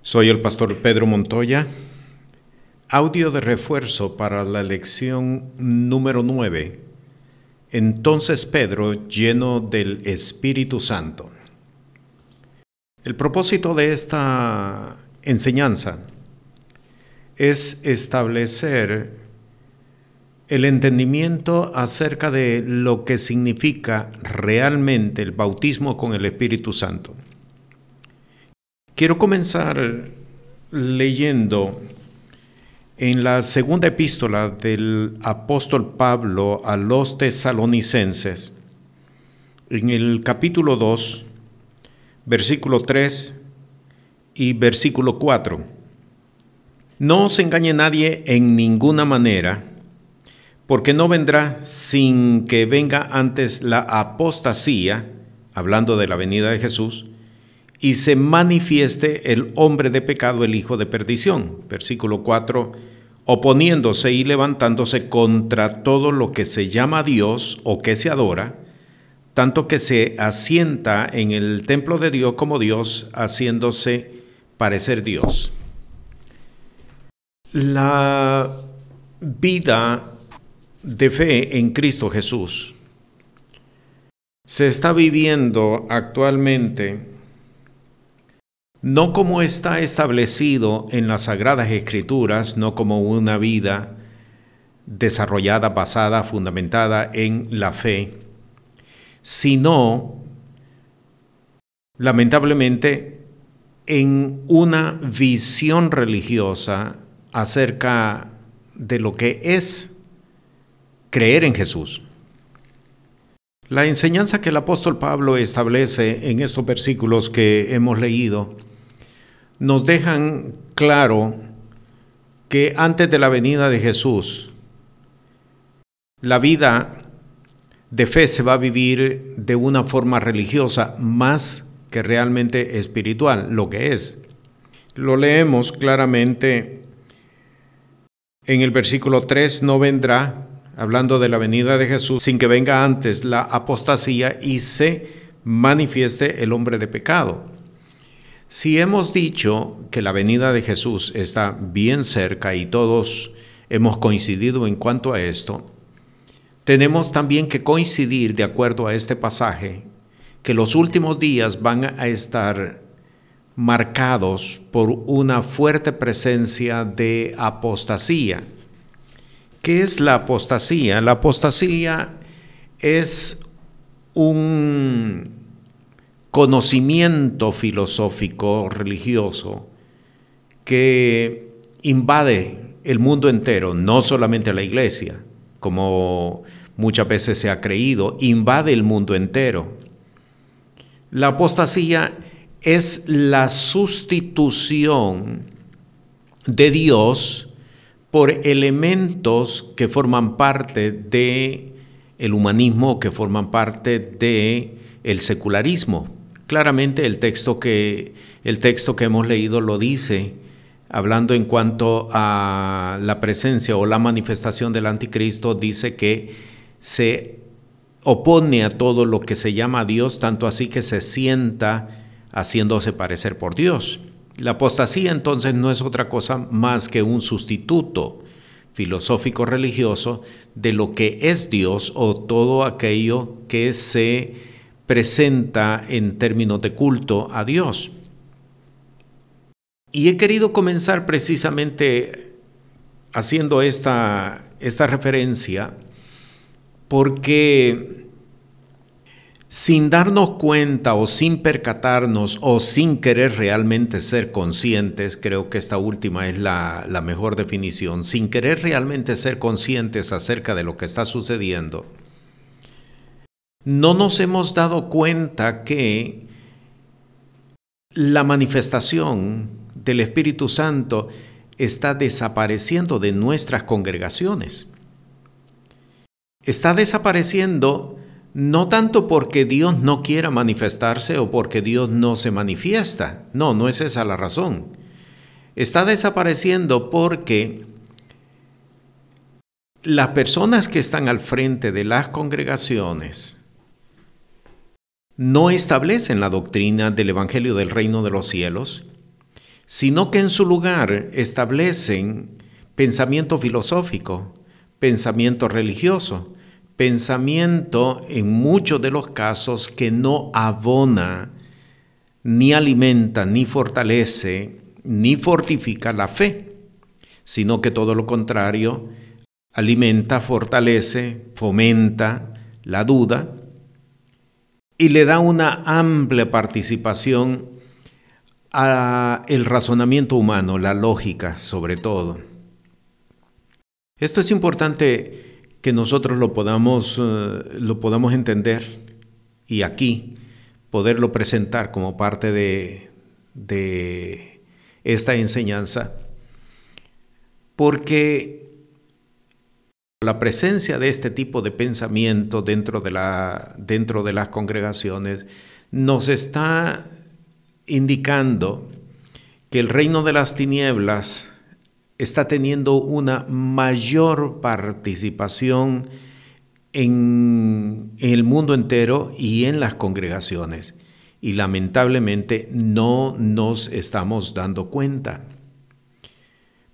Soy el pastor Pedro Montoya. Audio de refuerzo para la lección número 9. Entonces Pedro, lleno del Espíritu Santo. El propósito de esta enseñanza es establecer el entendimiento acerca de lo que significa realmente el bautismo con el Espíritu Santo. Quiero comenzar leyendo en la segunda epístola del apóstol Pablo a los tesalonicenses, en el capítulo 2, versículo 3 y versículo 4. No os engañe nadie en ninguna manera, porque no vendrá sin que venga antes la apostasía, hablando de la venida de Jesús, y se manifieste el hombre de pecado, el hijo de perdición. Versículo 4, oponiéndose y levantándose contra todo lo que se llama Dios o que se adora, tanto que se asienta en el templo de Dios como Dios, haciéndose parecer Dios. La vida de fe en Cristo Jesús se está viviendo actualmente no como está establecido en las Sagradas Escrituras, no como una vida desarrollada, basada, fundamentada en la fe, sino, lamentablemente, en una visión religiosa acerca de lo que es creer en Jesús. La enseñanza que el apóstol Pablo establece en estos versículos que hemos leído nos dejan claro que antes de la venida de Jesús, la vida de fe se va a vivir de una forma religiosa más que realmente espiritual, lo que es. Lo leemos claramente en el versículo 3, no vendrá, hablando de la venida de Jesús, sin que venga antes la apostasía y se manifieste el hombre de pecado. Si hemos dicho que la venida de Jesús está bien cerca y todos hemos coincidido en cuanto a esto, tenemos también que coincidir, de acuerdo a este pasaje, que los últimos días van a estar marcados por una fuerte presencia de apostasía. ¿Qué es la apostasía? La apostasía es un conocimiento filosófico, religioso, que invade el mundo entero, no solamente la iglesia, como muchas veces se ha creído, invade el mundo entero. La apostasía es la sustitución de Dios por elementos que forman parte del humanismo, que forman parte del secularismo. Claramente el texto que hemos leído lo dice, hablando en cuanto a la presencia o la manifestación del anticristo, dice que se opone a todo lo que se llama Dios, tanto así que se sienta haciéndose parecer por Dios. La apostasía entonces no es otra cosa más que un sustituto filosófico religioso de lo que es Dios o todo aquello que se presenta en términos de culto a Dios. Y he querido comenzar precisamente haciendo esta referencia porque sin darnos cuenta o sin percatarnos o sin querer realmente ser conscientes, creo que esta última es la mejor definición, sin querer realmente ser conscientes acerca de lo que está sucediendo, no nos hemos dado cuenta que la manifestación del Espíritu Santo está desapareciendo de nuestras congregaciones. Está desapareciendo no tanto porque Dios no quiera manifestarse o porque Dios no se manifiesta. No es esa la razón. Está desapareciendo porque las personas que están al frente de las congregaciones no establecen la doctrina del Evangelio del Reino de los Cielos, sino que en su lugar establecen pensamiento filosófico, pensamiento religioso, pensamiento en muchos de los casos que no abona, ni alimenta, ni fortalece, ni fortifica la fe, sino que todo lo contrario, alimenta, fortalece, fomenta la duda y le da una amplia participación al razonamiento humano, la lógica sobre todo. Esto es importante que nosotros lo podamos entender y aquí poderlo presentar como parte de esta enseñanza, porque la presencia de este tipo de pensamiento dentro de las congregaciones nos está indicando que el reino de las tinieblas está teniendo una mayor participación en el mundo entero y en las congregaciones. Y lamentablemente no nos estamos dando cuenta.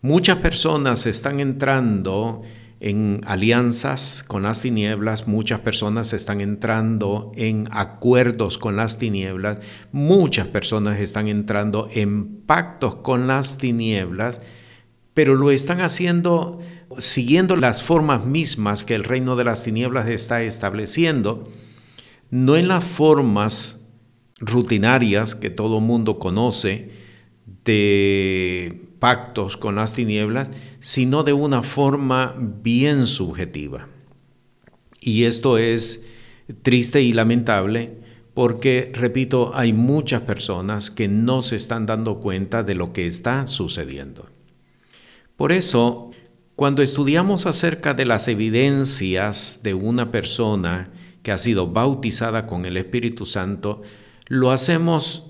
Muchas personas están entrando en alianzas con las tinieblas, muchas personas están entrando en acuerdos con las tinieblas, muchas personas están entrando en pactos con las tinieblas, pero lo están haciendo siguiendo las formas mismas que el reino de las tinieblas está estableciendo, no en las formas rutinarias que todo mundo conoce de pactos con las tinieblas, sino de una forma bien subjetiva. Y esto es triste y lamentable porque, repito, hay muchas personas que no se están dando cuenta de lo que está sucediendo. Por eso, cuando estudiamos acerca de las evidencias de una persona que ha sido bautizada con el Espíritu Santo, lo hacemos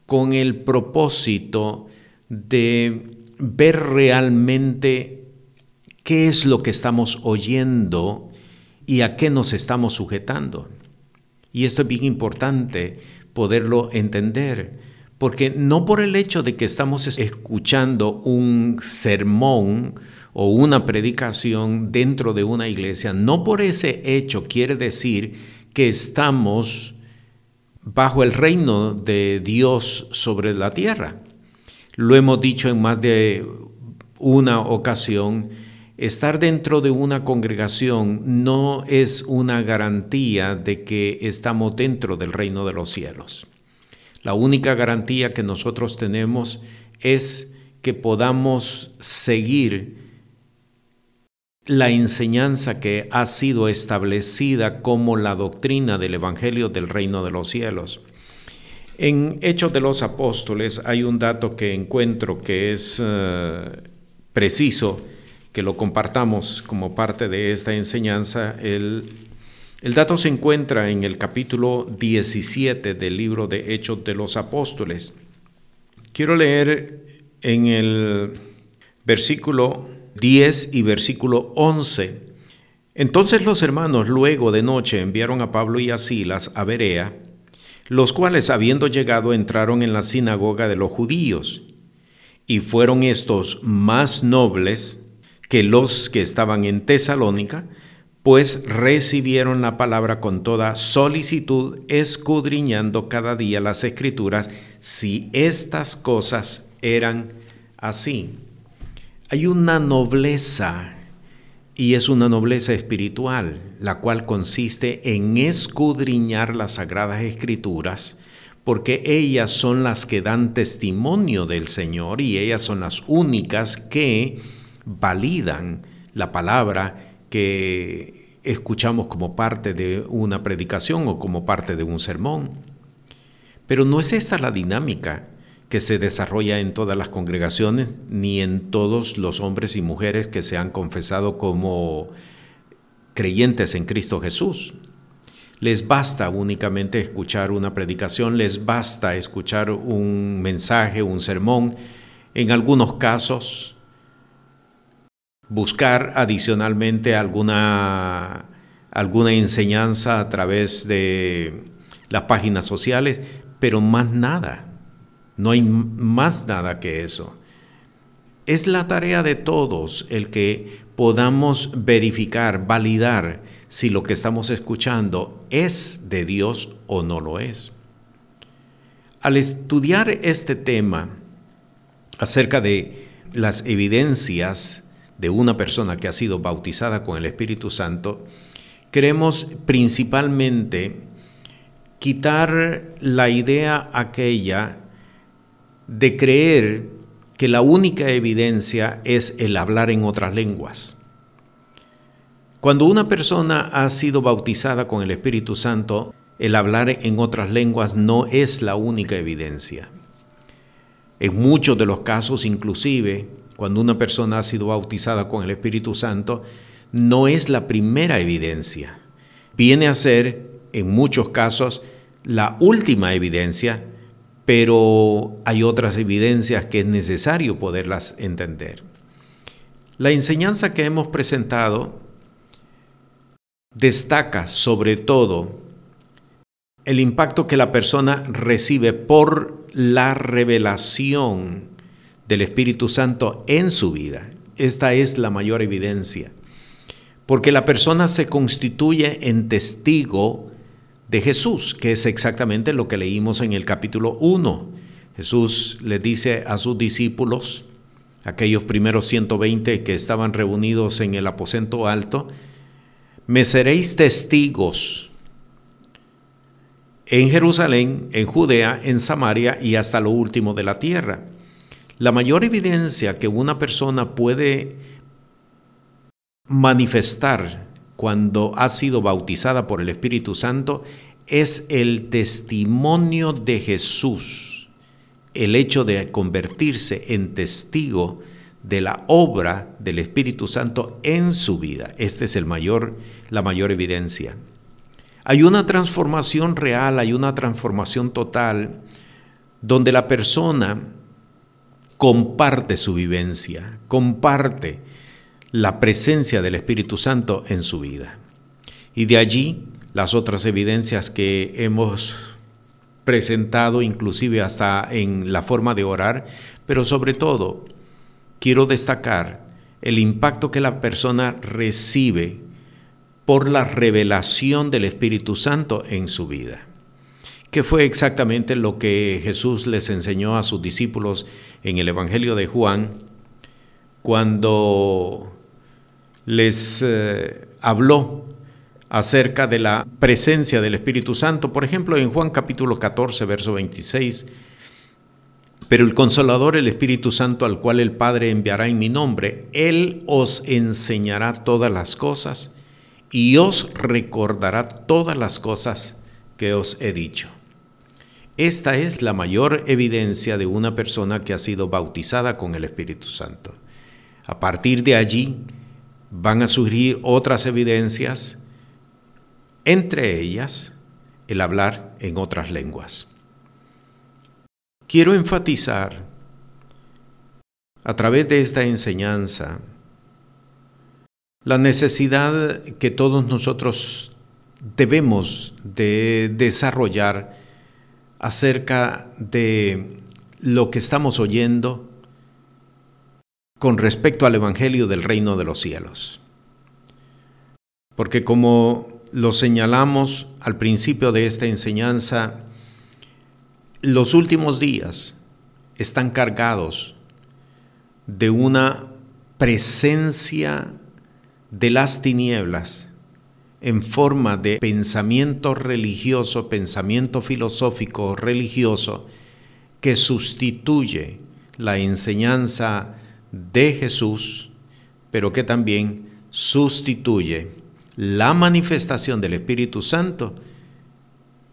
con el propósito de ver realmente qué es lo que estamos oyendo y a qué nos estamos sujetando. Y esto es bien importante poderlo entender, porque no por el hecho de que estamos escuchando un sermón o una predicación dentro de una iglesia, no por ese hecho quiere decir que estamos bajo el reino de Dios sobre la tierra. Lo hemos dicho en más de una ocasión, estar dentro de una congregación no es una garantía de que estamos dentro del reino de los cielos. La única garantía que nosotros tenemos es que podamos seguir la enseñanza que ha sido establecida como la doctrina del Evangelio del reino de los cielos. En Hechos de los Apóstoles hay un dato que encuentro que es preciso, que lo compartamos como parte de esta enseñanza. El dato se encuentra en el capítulo 17 del libro de Hechos de los Apóstoles. Quiero leer en el versículo 10 y versículo 11. Entonces los hermanos luego de noche enviaron a Pablo y a Silas a Berea, los cuales habiendo llegado entraron en la sinagoga de los judíos, y fueron estos más nobles que los que estaban en Tesalónica, pues recibieron la palabra con toda solicitud, escudriñando cada día las Escrituras, si estas cosas eran así. Hay una nobleza, y es una nobleza espiritual, la cual consiste en escudriñar las Sagradas Escrituras, porque ellas son las que dan testimonio del Señor y ellas son las únicas que validan la palabra que escuchamos como parte de una predicación o como parte de un sermón. Pero no es esta la dinámica que se desarrolla en todas las congregaciones, ni en todos los hombres y mujeres que se han confesado como creyentes en Cristo Jesús. Les basta únicamente escuchar una predicación, les basta escuchar un mensaje, un sermón. En algunos casos, buscar adicionalmente alguna enseñanza a través de las páginas sociales, pero más nada. No hay más nada que eso. Es la tarea de todos el que podamos verificar, validar si lo que estamos escuchando es de Dios o no lo es. Al estudiar este tema acerca de las evidencias de una persona que ha sido bautizada con el Espíritu Santo, queremos principalmente quitar la idea aquella de creer que la única evidencia es el hablar en otras lenguas. Cuando una persona ha sido bautizada con el Espíritu Santo, el hablar en otras lenguas no es la única evidencia. En muchos de los casos, inclusive, cuando una persona ha sido bautizada con el Espíritu Santo, no es la primera evidencia. Viene a ser, en muchos casos, la última evidencia, pero hay otras evidencias que es necesario poderlas entender. La enseñanza que hemos presentado destaca sobre todo el impacto que la persona recibe por la revelación del Espíritu Santo en su vida. Esta es la mayor evidencia, porque la persona se constituye en testigo de Jesús, que es exactamente lo que leímos en el capítulo 1. Jesús le dice a sus discípulos, aquellos primeros 120 que estaban reunidos en el aposento alto, me seréis testigos en Jerusalén, en Judea, en Samaria y hasta lo último de la tierra. La mayor evidencia que una persona puede manifestar cuando ha sido bautizada por el Espíritu Santo es el testimonio de Jesús, el hecho de convertirse en testigo de la obra del Espíritu Santo en su vida. Esta es la mayor evidencia. Hay una transformación real, hay una transformación total, donde la persona comparte su vivencia, comparte la presencia del Espíritu Santo en su vida. Y de allí las otras evidencias que hemos presentado, inclusive hasta en la forma de orar, pero sobre todo quiero destacar el impacto que la persona recibe por la revelación del Espíritu Santo en su vida, que fue exactamente lo que Jesús les enseñó a sus discípulos en el Evangelio de Juan, cuando les habló acerca de la presencia del Espíritu Santo. Por ejemplo, en Juan capítulo 14, verso 26, pero el Consolador, el Espíritu Santo, al cual el Padre enviará en mi nombre, Él os enseñará todas las cosas y os recordará todas las cosas que os he dicho. Esta es la mayor evidencia de una persona que ha sido bautizada con el Espíritu Santo. A partir de allí van a surgir otras evidencias, entre ellas el hablar en otras lenguas. Quiero enfatizar a través de esta enseñanza la necesidad que todos nosotros debemos de desarrollar acerca de lo que estamos oyendo con respecto al Evangelio del Reino de los Cielos. Porque como lo señalamos al principio de esta enseñanza, los últimos días están cargados de una presencia de las tinieblas en forma de pensamiento religioso, pensamiento filosófico religioso, que sustituye la enseñanza de Jesús, pero que también sustituye la manifestación del Espíritu Santo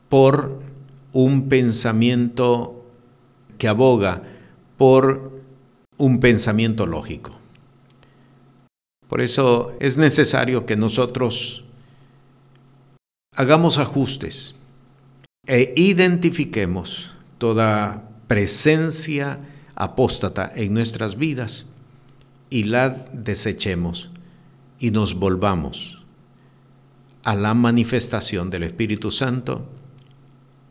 por un pensamiento que aboga por un pensamiento lógico. Por eso es necesario que nosotros hagamos ajustes e identifiquemos toda presencia apóstata en nuestras vidas y la desechemos y nos volvamos a la manifestación del Espíritu Santo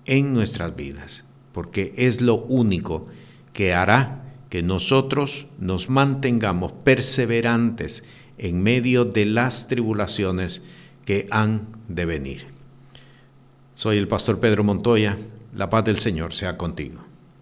en nuestras vidas. porque es lo único que hará que nosotros nos mantengamos perseverantes en medio de las tribulaciones que han de venir. Soy el pastor Pedro Montoya. La paz del Señor sea contigo.